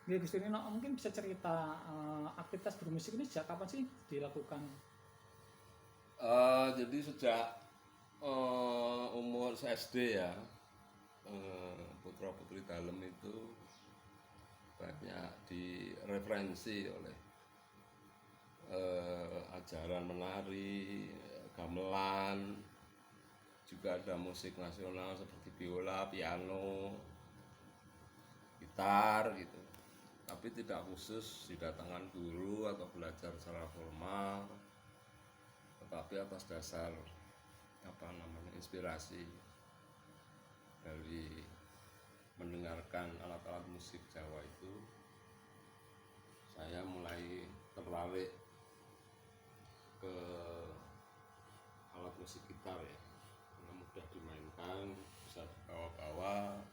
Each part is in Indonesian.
Nggih Gusti Nino, mungkin bisa cerita aktivitas bermusik ini sejak kapan sih dilakukan? Jadi sejak umur SD ya, putra putri dalam itu banyak direferensi oleh ajaran menari, gamelan, juga ada musik nasional seperti biola, piano, gitar gitu. Tapi tidak khusus didatangkan guru atau belajar secara formal, tetapi atas dasar inspirasi dari mendengarkan alat-alat musik Jawa itu, saya mulai tertarik ke alat musik gitar ya, karena mudah dimainkan, bisa dibawa-bawa,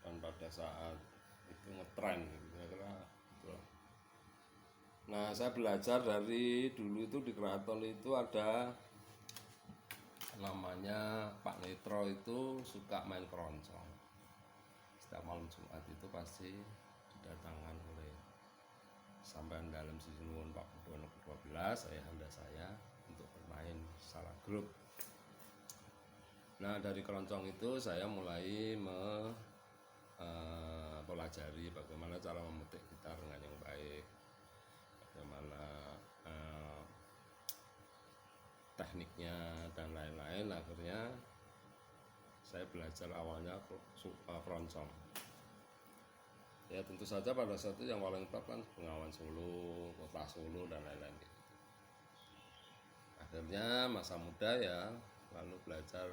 dan pada saat itu ngetren gitu, kira-kira itulah. Nah, saya belajar dari dulu itu di keraton itu ada namanya Pak Netro, itu suka main keroncong. Setiap malam Jumat itu pasti didatangkan oleh sampean dalam Sinuwun Pak Budono ke-12, ayahanda saya, untuk bermain secara grup. Nah, dari keroncong itu saya mulai mempelajari bagaimana cara memetik gitar dengan yang baik, bagaimana tekniknya dan lain-lain. Akhirnya saya belajar awalnya keroncong. Ya tentu saja pada saat itu yang paling top kan Bengawan Solo, Kota Solo, dan lain-lain gitu. Akhirnya masa muda ya lalu belajar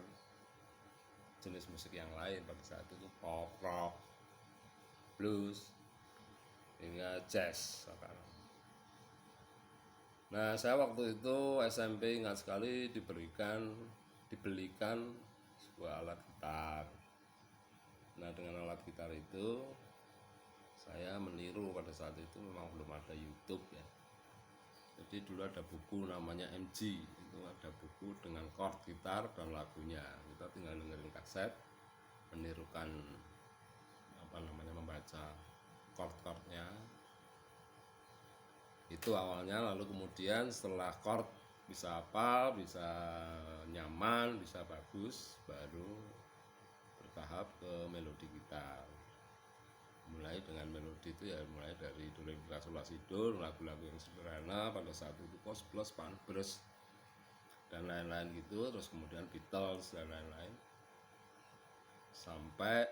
jenis musik yang lain. Pada saat itu pop, rock, blues, hingga jazz sekarang. Nah, saya waktu itu SMP ingat sekali dibelikan sebuah alat gitar. Nah, dengan alat gitar itu saya meniru. Pada saat itu memang belum ada YouTube ya. Jadi dulu ada buku namanya MG, itu ada buku dengan chord gitar dan lagunya. Kita tinggal dengerin kaset, menirukan membaca chord-chordnya. Itu awalnya, lalu kemudian setelah chord bisa hafal, bisa nyaman, bisa bagus, baru bertahap ke melodi gitar. Mulai dengan melodi itu ya mulai dari do re mi fa sol la si do, lagu-lagu yang sederhana pada saat itu, Kos Plus, Pampers, dan lain-lain gitu. Terus kemudian Beatles dan lain-lain, sampai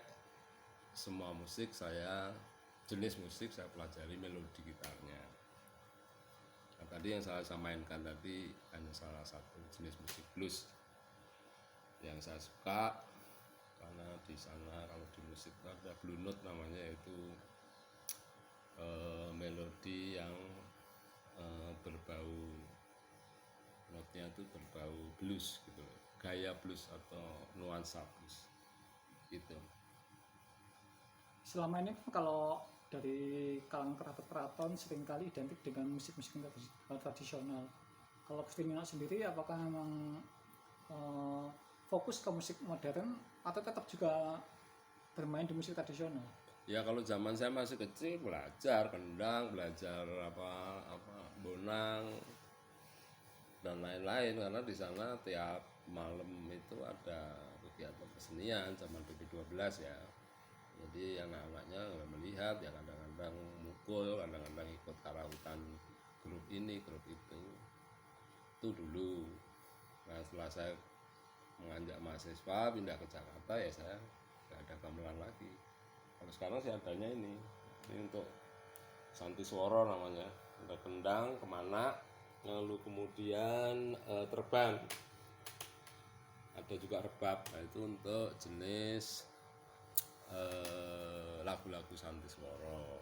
semua musik jenis musik saya pelajari melodi gitarnya. Nah, tadi yang saya mainkan tadi hanya salah satu jenis musik blues yang saya suka, karena di sana kalau di musik ada blue note namanya, yaitu melodi yang berbau, notnya itu berbau blues gitu, gaya blues atau nuansa blues gitu. Selama ini kan kalau dari kalangan keraton-keraton seringkali identik dengan musik-musik tradisional. Kalau Gusti Nino sendiri, apakah memang fokus ke musik modern atau tetap juga bermain di musik tradisional? Ya kalau zaman saya masih kecil belajar kendang, belajar bonang dan lain-lain, karena di sana tiap malam itu ada kegiatan kesenian zaman PP12 ya. Jadi anak-anaknya melihat ya, kadang-kadang mukul, kadang-kadang ikut karawitan grup ini grup itu dulu. Nah, setelah saya menganjak mahasiswa pindah ke Jakarta ya, saya nggak ada gamelan lagi. Kalau sekarang sih adanya ini untuk Santi Suara namanya, ada kendang, kemana, lalu kemudian terbang, ada juga rebab. Nah, itu untuk jenis lagu-lagu Santi Suara.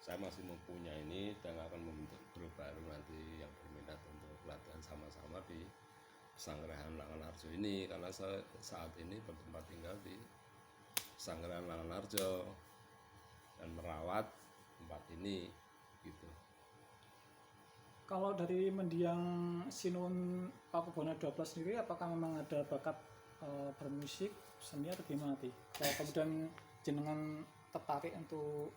Saya masih mempunyai ini dan akan membentuk grup baru nanti yang berminat untuk latihan sama-sama di Pesanggrahan Langanarjo ini, karena saya saat ini bertempat tinggal di Pesanggrahan Langanarjo dan merawat tempat ini gitu. Kalau dari mendiang Sinuwun Pakubono 12 sendiri, apakah memang ada bakat bermusik seni atau gimana sih? Kalau kemudian jenengan tertarik untuk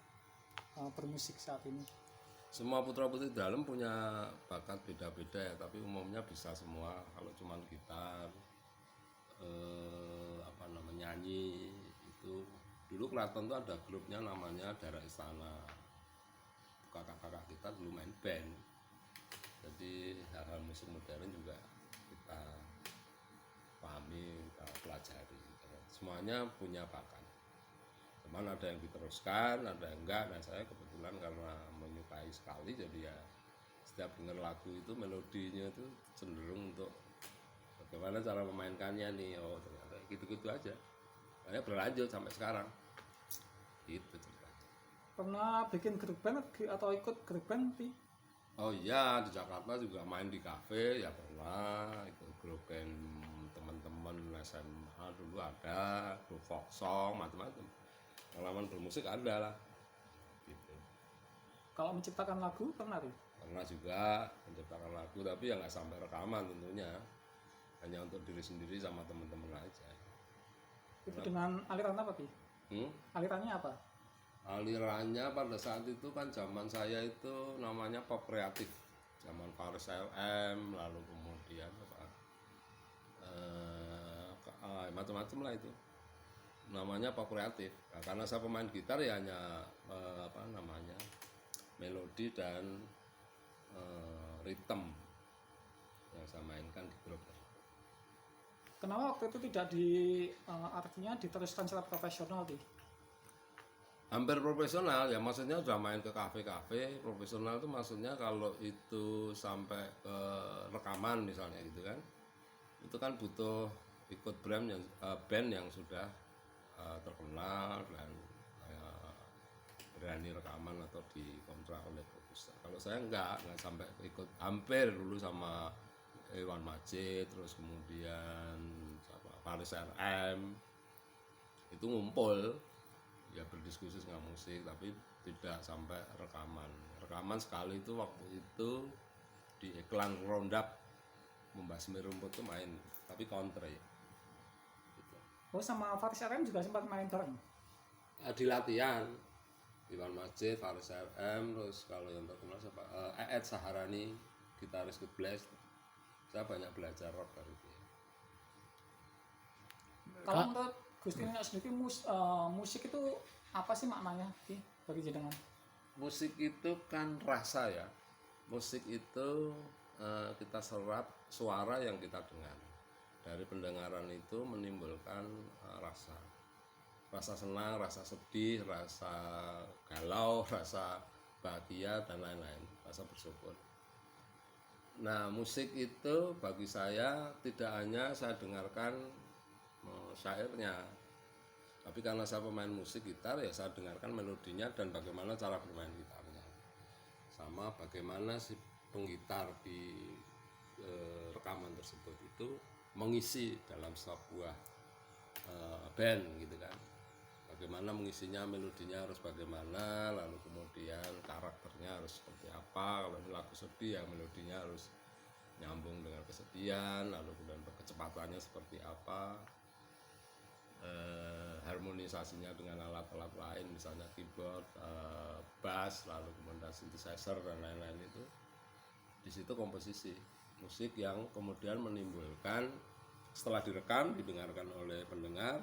bermusik saat ini? Semua putra-putri dalam punya bakat beda-beda ya, tapi umumnya bisa semua. Kalau cuman gitar, nyanyi itu. Dulu Keraton tuh ada grupnya namanya Daerah Istana. Kakak-kakak kita dulu main band. Jadi hal-hal musik modern juga kita pahami, kita pelajari. Semuanya punya bakat. Cuman ada yang diteruskan, ada yang enggak. Nah saya kebetulan karena menyukai sekali, jadi ya setiap dengar lagu itu melodinya itu cenderung untuk bagaimana cara memainkannya nih. Oh ternyata gitu-gitu aja. Saya berlanjut sampai sekarang. Gitu ceritanya. Pernah bikin grup band atau ikut grup band? Oh iya, di Jakarta juga main di kafe ya pernah. Ikut grup band teman-teman SMA dulu ada, grup folk song macam-macam. Pengalaman bermusik ada lah gitu. Kalau menciptakan lagu pernah tuh? Pernah juga menciptakan lagu, tapi ya nggak sampai rekaman tentunya, hanya untuk diri sendiri sama teman-teman aja. Itu dengan aliran apa Pi? Alirannya apa? Alirannya pada saat itu kan zaman saya itu namanya pop kreatif, zaman Faris RM, lalu kemudian macam-macam lah itu namanya pop kreatif. Nah, karena saya pemain gitar ya hanya melodi dan ritme yang saya mainkan di grup. Kenapa waktu itu tidak artinya diteruskan secara profesional sih? Hampir profesional ya, maksudnya udah main ke kafe-kafe. Profesional itu maksudnya kalau itu sampai ke rekaman misalnya gitu kan, itu kan butuh ikut band yang sudah terkenal dan berani rekaman atau dikontrak oleh produser. Kalau saya nggak sampai ikut, hampir dulu sama Iwan Majid, terus kemudian Faris RM itu ngumpul ya berdiskusi tentang musik, tapi tidak sampai rekaman sekali itu waktu itu di iklan Roundup membasmi rumput tuh main, tapi country gitu. Oh sama Faris RM juga sempat main bareng? Di latihan Iwan Majid, Faris RM, terus kalau yang terkenal siapa? Eet Saharani, gitaris Good Blast. Saya banyak belajar rock dari dia. Kalau menurut Gusti Nino sendiri musik itu apa sih maknanya bagi jenengan? Musik itu kan rasa ya. Musik itu kita serap suara yang kita dengar. Dari pendengaran itu menimbulkan rasa senang, rasa sedih, rasa galau, rasa bahagia dan lain-lain, rasa bersyukur. Nah musik itu bagi saya tidak hanya saya dengarkan syairnya, tapi karena saya pemain musik gitar ya saya dengarkan melodinya dan bagaimana cara bermain gitarnya, sama bagaimana si penggitar di rekaman tersebut itu mengisi dalam sebuah band gitu kan. Bagaimana mengisinya, melodinya harus bagaimana, lalu kemudian karakternya harus seperti apa. Kalau lagu sedih ya melodinya harus nyambung dengan kesedihan, lalu kemudian kecepatannya seperti apa, harmonisasinya dengan alat-alat lain misalnya keyboard, bass, lalu kemudian synthesizer dan lain-lain. Itu di situ komposisi musik yang kemudian menimbulkan setelah direkam didengarkan oleh pendengar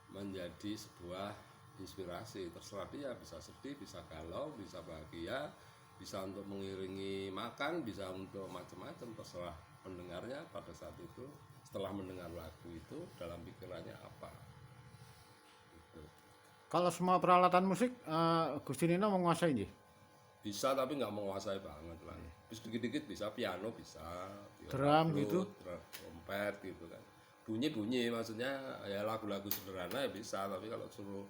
menjadi sebuah inspirasi. Terserah dia, bisa sedih, bisa galau, bisa bahagia, bisa untuk mengiringi makan, bisa untuk macam-macam, terserah pendengarnya pada saat itu setelah mendengar lagu itu dalam pikirannya apa gitu. Kalau semua peralatan musik Gusti Nino menguasai nih? Bisa tapi nggak menguasai banget lah. Sedikit-dikit bisa, piano bisa, drum gitu, trompet gitu kan, bunyi maksudnya ya lagu-lagu sederhana ya bisa, tapi kalau suruh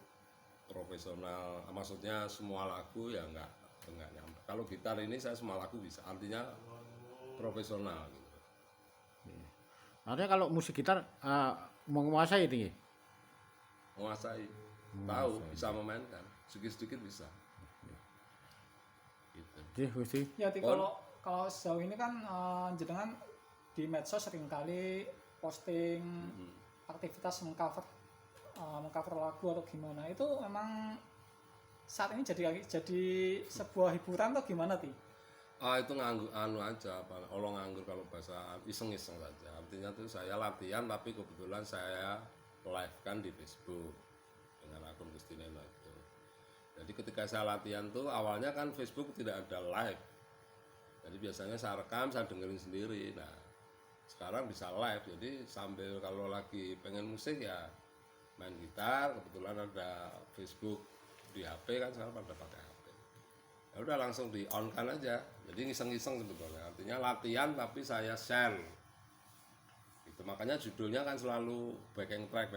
profesional maksudnya semua lagu ya nggak nyampe. Kalau gitar ini saya semua lagu bisa, artinya profesional gitu. Artinya kalau musik gitar menguasai tinggi? Menguasai, tahu, bisa memainkan, sedikit-sedikit bisa. Gitu. Ya, kalau sejauh ini kan jenengan di medsos seringkali posting aktivitas mengcover lagu atau gimana, itu memang saat ini jadi sebuah hiburan atau gimana Ti? Itu nganggur anu aja, apa olong nganggur kalau bahasa iseng-iseng saja. Artinya tuh saya latihan tapi kebetulan saya live kan di Facebook dengan akun Gusti Neno itu. Jadi ketika saya latihan tuh awalnya kan Facebook tidak ada live. Jadi biasanya saya rekam, saya dengerin sendiri. Nah, sekarang bisa live. Jadi sambil kalau lagi pengen musik ya main gitar, kebetulan ada Facebook di HP kan sekarang pada pakai HP. Ya udah langsung di on kan aja. Jadi ngiseng-ngiseng sebetulnya. Artinya latihan tapi saya share. Itu makanya judulnya kan selalu backing track.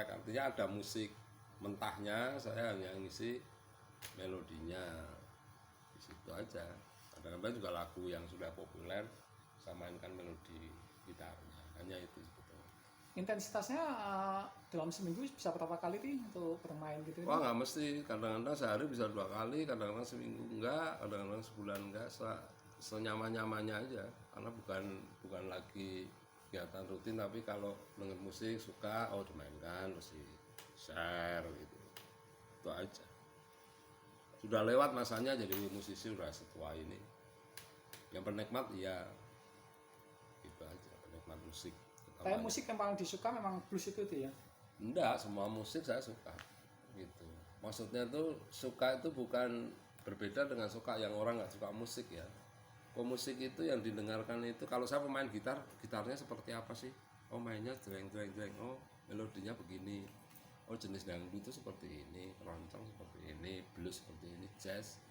Artinya ada musik mentahnya, saya hanya ngisi melodinya. Di situ aja. Kadang-kadang juga lagu yang sudah populer saya mainkan melodi gitarnya. Hanya itu sebetulnya. Intensitasnya dalam seminggu bisa berapa kali Ti untuk bermain gitu? Wah nggak mesti, kadang-kadang sehari bisa 2 kali, kadang-kadang seminggu enggak, kadang-kadang sebulan enggak, senyaman-nyamannya aja. Karena bukan lagi kegiatan rutin, tapi kalau denger musik suka, dimainkan, terus di share gitu. Itu aja. Sudah lewat masanya jadi musisi udah setua ini. Yang penikmat ya gitu aja, penikmat musik. Kayak musik yang paling disuka memang blues itu ya? Enggak, semua musik saya suka gitu. Maksudnya tuh suka itu bukan berbeda dengan suka yang orang nggak suka musik ya. Musik itu yang didengarkan itu, kalau saya pemain gitar, gitarnya seperti apa sih? Mainnya jreng. Melodinya begini. Jenis dangdut itu seperti ini, keroncong seperti ini, blues seperti ini, jazz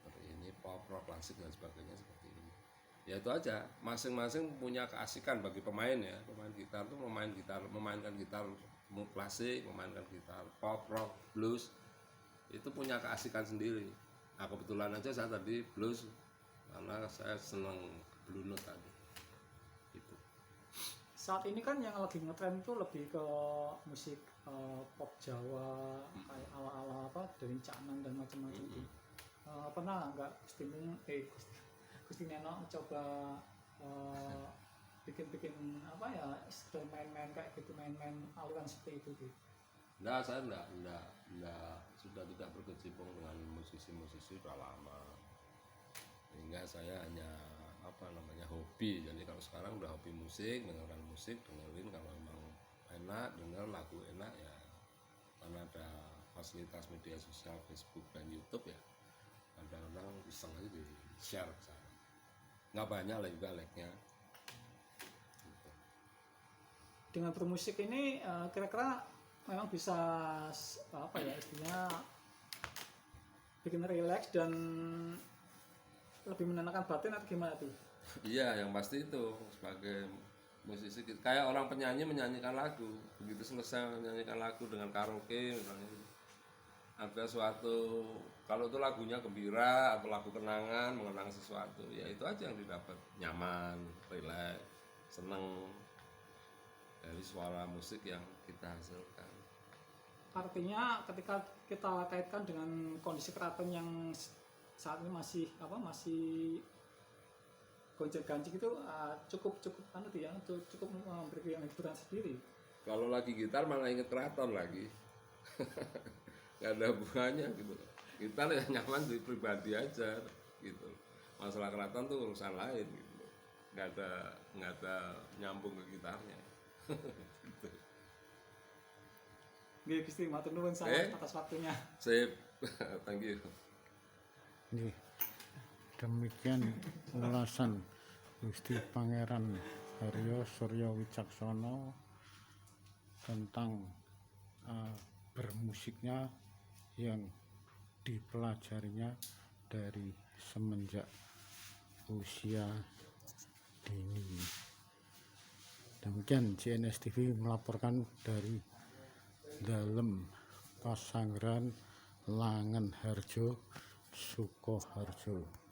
seperti ini, pop, rock, klasik dan sebagainya seperti ini. Ya itu aja, masing-masing punya keasikan bagi pemain ya. Pemain gitar tuh memainkan gitar klasik, memainkan gitar pop, rock, blues, itu punya keasikan sendiri. Nah kebetulan aja saya tadi blues karena saya senang blue note tadi. Itu. Saat ini kan yang lagi ngetren itu lebih ke musik pop Jawa, kayak ala-ala apa dari Cak Nan dan macam-macam itu. Pernah nggak Gusti Neno coba bikin apa ya, main-main kayak gitu, main-main aliran seperti itu gitu? Nah, saya enggak sudah tidak berkecimpung dengan musisi-musisi sudah lama. Sehingga saya hanya hobi. Jadi kalau sekarang udah hobi musik, dengarkan musik, dengerin kalau memang enak, dengar lagu enak ya. Karena ada fasilitas media sosial Facebook dan YouTube ya. Kadang-kadang iseng aja di share ke sana. Nggak banyak lah juga like-nya. Gitu. Dengan bermusik ini kira-kira memang bisa apa ya istilahnya bikin rileks dan lebih menenangkan batin atau gimana tuh? Iya, yang pasti itu sebagai musisi kayak orang penyanyi menyanyikan lagu, begitu selesai menyanyikan lagu dengan karaoke misalnya, ada suatu kalau itu lagunya gembira atau lagu kenangan mengenang sesuatu, ya itu aja yang didapat, nyaman, rileks, seneng dari suara musik yang kita hasilkan. Artinya ketika kita kaitkan dengan kondisi keraton yang saat ini masih gonjang-ganjing itu cukup ya, cukup memberi hiburan sendiri. Kalau lagi gitar malah inget keraton lagi. Gak ada hubungannya gitu. Gitar ya nyaman di pribadi aja gitu. Masalah keraton tuh urusan lain gitu. Gak ada nyambung ke gitarnya. Gitu. Nggih Gusti, matur nuwun sangat atas waktunya. Sip. Thank you. Ini demikian ulasan Gusti Pangeran Haryo Suryo Wicaksono tentang bermusiknya yang dipelajarinya dari semenjak usia dini. Demikian CNS TV melaporkan dari Dalem Pasanggeran Langen Harjo Sukoharjo.